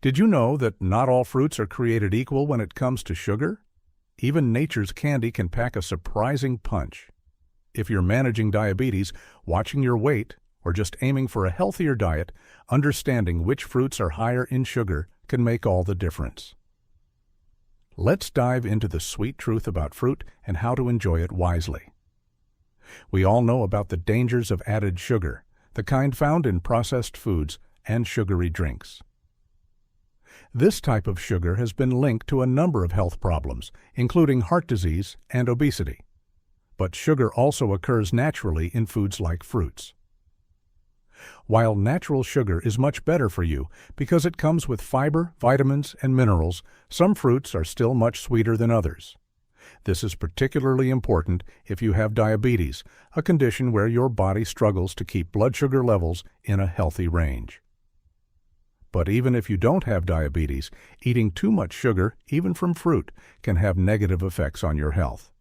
Did you know that not all fruits are created equal when it comes to sugar? Even nature's candy can pack a surprising punch. If you're managing diabetes, watching your weight, or just aiming for a healthier diet, understanding which fruits are higher in sugar can make all the difference. Let's dive into the sweet truth about fruit and how to enjoy it wisely. We all know about the dangers of added sugar, the kind found in processed foods and sugary drinks. This type of sugar has been linked to a number of health problems, including heart disease and obesity. But sugar also occurs naturally in foods like fruits. While natural sugar is much better for you because it comes with fiber, vitamins, and minerals, some fruits are still much sweeter than others. This is particularly important if you have diabetes, a condition where your body struggles to keep blood sugar levels in a healthy range. But even if you don't have diabetes, eating too much sugar, even from fruit, can have negative effects on your health.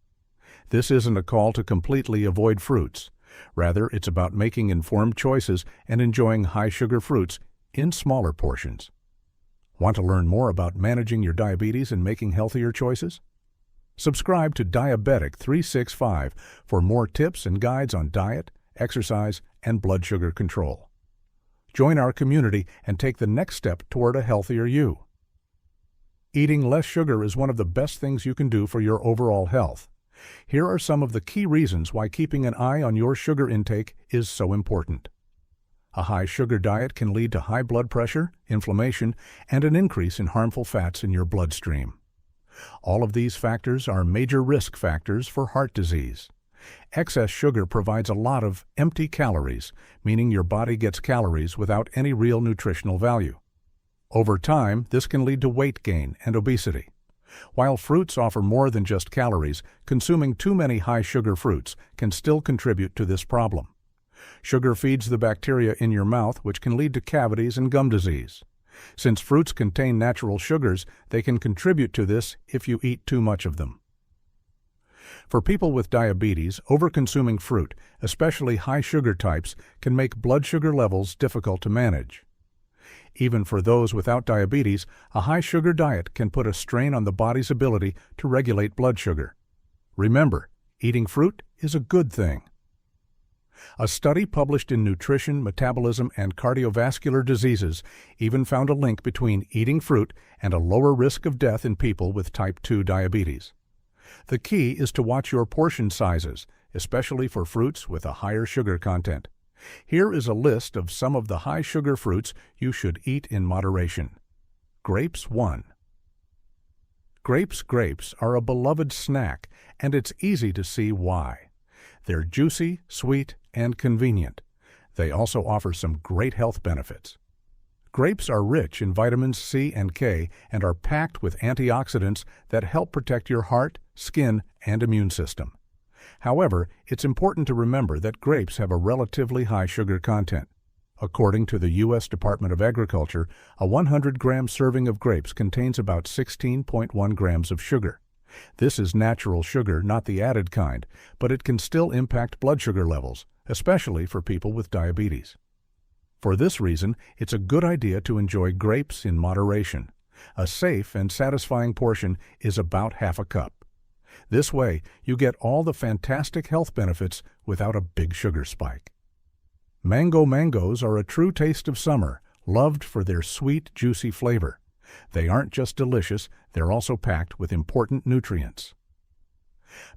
This isn't a call to completely avoid fruits. Rather, it's about making informed choices and enjoying high-sugar fruits in smaller portions. Want to learn more about managing your diabetes and making healthier choices? Subscribe to Diabetic 365 for more tips and guides on diet, exercise, and blood sugar control. Join our community and take the next step toward a healthier you. Eating less sugar is one of the best things you can do for your overall health. Here are some of the key reasons why keeping an eye on your sugar intake is so important. A high sugar diet can lead to high blood pressure, inflammation, and an increase in harmful fats in your bloodstream. All of these factors are major risk factors for heart disease. Excess sugar provides a lot of empty calories, meaning your body gets calories without any real nutritional value. Over time, this can lead to weight gain and obesity. While fruits offer more than just calories, consuming too many high-sugar fruits can still contribute to this problem. Sugar feeds the bacteria in your mouth, which can lead to cavities and gum disease. Since fruits contain natural sugars, they can contribute to this if you eat too much of them. For people with diabetes, overconsuming fruit, especially high-sugar types, can make blood sugar levels difficult to manage. Even for those without diabetes, a high-sugar diet can put a strain on the body's ability to regulate blood sugar. Remember, eating fruit is a good thing. A study published in Nutrition, Metabolism, and Cardiovascular Diseases even found a link between eating fruit and a lower risk of death in people with type 2 diabetes. The key is to watch your portion sizes, especially for fruits with a higher sugar content. Here is a list of some of the high-sugar fruits you should eat in moderation. Grapes 1. Grapes are a beloved snack, and it's easy to see why. They're juicy, sweet, and convenient. They also offer some great health benefits. Grapes are rich in vitamins C and K and are packed with antioxidants that help protect your heart, skin, and immune system. However, it's important to remember that grapes have a relatively high sugar content. According to the U.S. Department of Agriculture, a 100-gram serving of grapes contains about 16.1 grams of sugar. This is natural sugar, not the added kind, but it can still impact blood sugar levels, especially for people with diabetes. For this reason, it's a good idea to enjoy grapes in moderation. A safe and satisfying portion is about half a cup. This way, you get all the fantastic health benefits without a big sugar spike. Mangoes are a true taste of summer, loved for their sweet, juicy flavor. They aren't just delicious, they're also packed with important nutrients.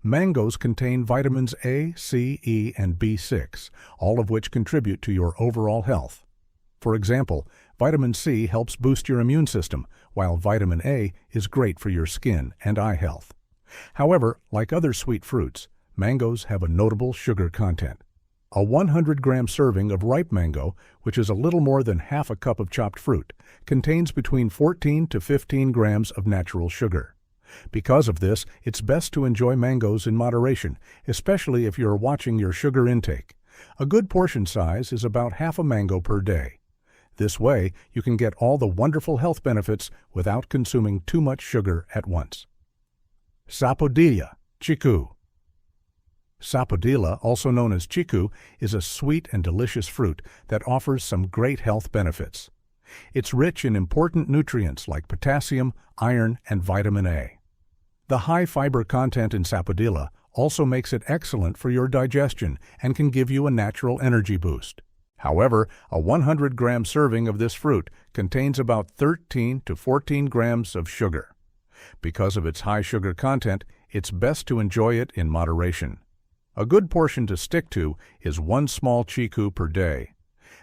Mangoes contain vitamins A, C, E, and B6, all of which contribute to your overall health. For example, vitamin C helps boost your immune system, while vitamin A is great for your skin and eye health. However, like other sweet fruits, mangoes have a notable sugar content. A 100-gram serving of ripe mango, which is a little more than half a cup of chopped fruit, contains between 14 to 15 grams of natural sugar. Because of this, it's best to enjoy mangoes in moderation, especially if you're watching your sugar intake. A good portion size is about half a mango per day. This way, you can get all the wonderful health benefits without consuming too much sugar at once. Sapodilla, Chikoo. Sapodilla, also known as Chikoo, is a sweet and delicious fruit that offers some great health benefits. It's rich in important nutrients like potassium, iron, and vitamin A. The high fiber content in Sapodilla also makes it excellent for your digestion and can give you a natural energy boost. However, a 100-gram serving of this fruit contains about 13 to 14 grams of sugar. Because of its high sugar content, it's best to enjoy it in moderation. A good portion to stick to is 1 small Chikoo per day.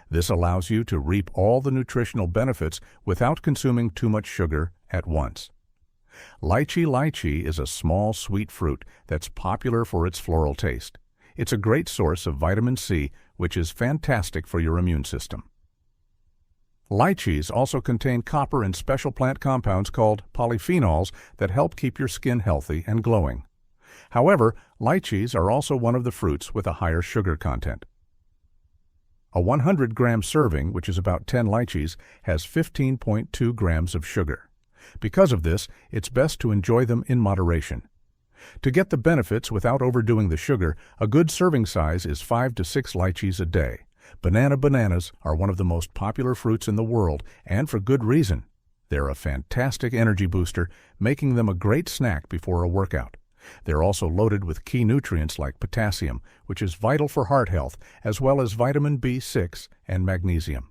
This allows you to reap all the nutritional benefits without consuming too much sugar at once. Lychee is a small, sweet fruit that's popular for its floral taste. It's a great source of vitamin C, which is fantastic for your immune system. Lychees also contain copper and special plant compounds called polyphenols that help keep your skin healthy and glowing. However, lychees are also one of the fruits with a higher sugar content. A 100-gram serving, which is about 10 lychees, has 15.2 grams of sugar. Because of this, it's best to enjoy them in moderation. To get the benefits without overdoing the sugar, a good serving size is 5 to 6 lychees a day. Bananas are one of the most popular fruits in the world, and for good reason. They're a fantastic energy booster, making them a great snack before a workout. They're also loaded with key nutrients like potassium, which is vital for heart health, as well as vitamin B6 and magnesium.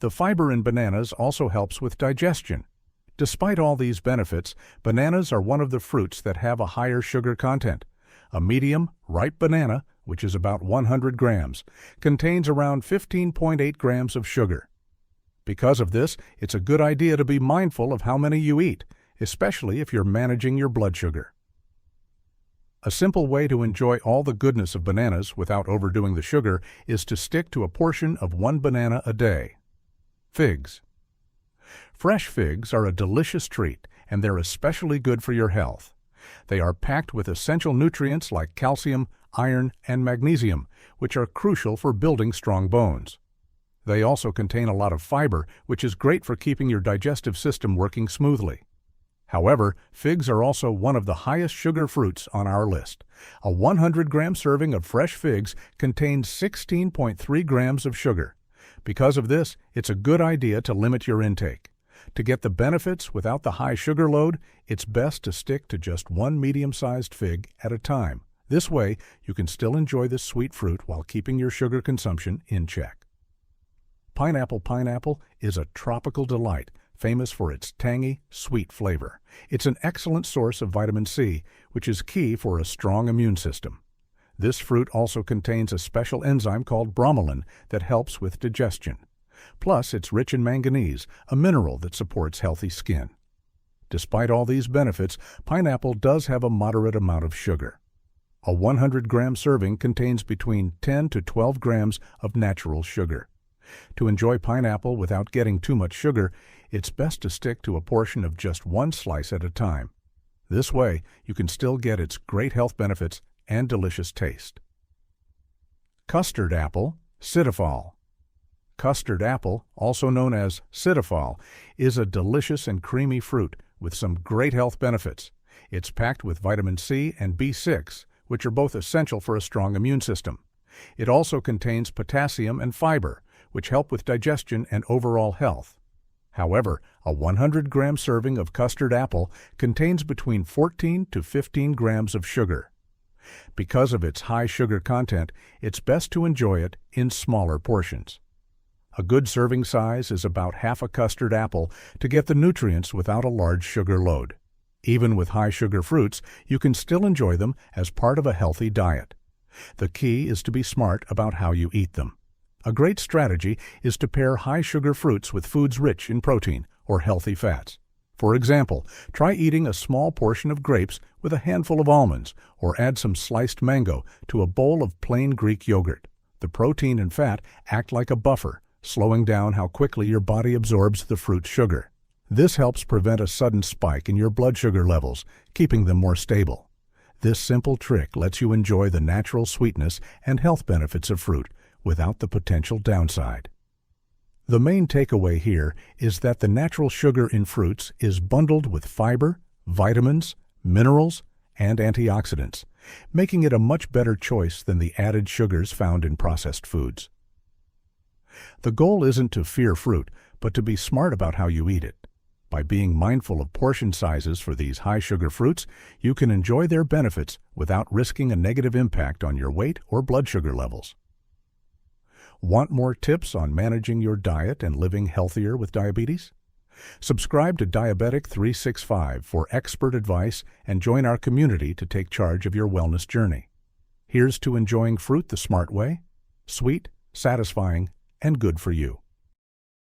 The fiber in bananas also helps with digestion. Despite all these benefits, bananas are one of the fruits that have a higher sugar content. A medium, ripe banana, which is about 100 grams, contains around 15.8 grams of sugar. Because of this, it's a good idea to be mindful of how many you eat, especially if you're managing your blood sugar. A simple way to enjoy all the goodness of bananas without overdoing the sugar is to stick to a portion of 1 banana a day. Figs. Fresh figs are a delicious treat, and they're especially good for your health. They are packed with essential nutrients like calcium, iron, and magnesium, which are crucial for building strong bones. They also contain a lot of fiber, which is great for keeping your digestive system working smoothly. However, figs are also one of the highest sugar fruits on our list. A 100-gram serving of fresh figs contains 16.3 grams of sugar. Because of this, it's a good idea to limit your intake. To get the benefits without the high sugar load, it's best to stick to just 1 medium-sized fig at a time. This way, you can still enjoy this sweet fruit while keeping your sugar consumption in check. Pineapple is a tropical delight, famous for its tangy, sweet flavor. It's an excellent source of vitamin C, which is key for a strong immune system. This fruit also contains a special enzyme called bromelain that helps with digestion. Plus, it's rich in manganese, a mineral that supports healthy skin. Despite all these benefits, pineapple does have a moderate amount of sugar. A 100-gram serving contains between 10 to 12 grams of natural sugar. To enjoy pineapple without getting too much sugar, it's best to stick to a portion of just 1 slice at a time. This way, you can still get its great health benefits and delicious taste. Custard apple, Cytophol. Custard apple, also known as Cytophol, is a delicious and creamy fruit with some great health benefits. It's packed with vitamin C and B6, which are both essential for a strong immune system. It also contains potassium and fiber, which help with digestion and overall health. However, a 100-gram serving of custard apple contains between 14 to 15 grams of sugar. Because of its high sugar content, it's best to enjoy it in smaller portions. A good serving size is about half a custard apple to get the nutrients without a large sugar load. Even with high sugar fruits, you can still enjoy them as part of a healthy diet. The key is to be smart about how you eat them. A great strategy is to pair high sugar fruits with foods rich in protein or healthy fats. For example, try eating a small portion of grapes with a handful of almonds, or add some sliced mango to a bowl of plain Greek yogurt. The protein and fat act like a buffer, slowing down how quickly your body absorbs the fruit's sugar. This helps prevent a sudden spike in your blood sugar levels, keeping them more stable. This simple trick lets you enjoy the natural sweetness and health benefits of fruit without the potential downside. The main takeaway here is that the natural sugar in fruits is bundled with fiber, vitamins, minerals, and antioxidants, making it a much better choice than the added sugars found in processed foods. The goal isn't to fear fruit, but to be smart about how you eat it. By being mindful of portion sizes for these high-sugar fruits, you can enjoy their benefits without risking a negative impact on your weight or blood sugar levels. Want more tips on managing your diet and living healthier with diabetes? Subscribe to Diabetic 365 for expert advice and join our community to take charge of your wellness journey. Here's to enjoying fruit the smart way: sweet, satisfying, and good for you.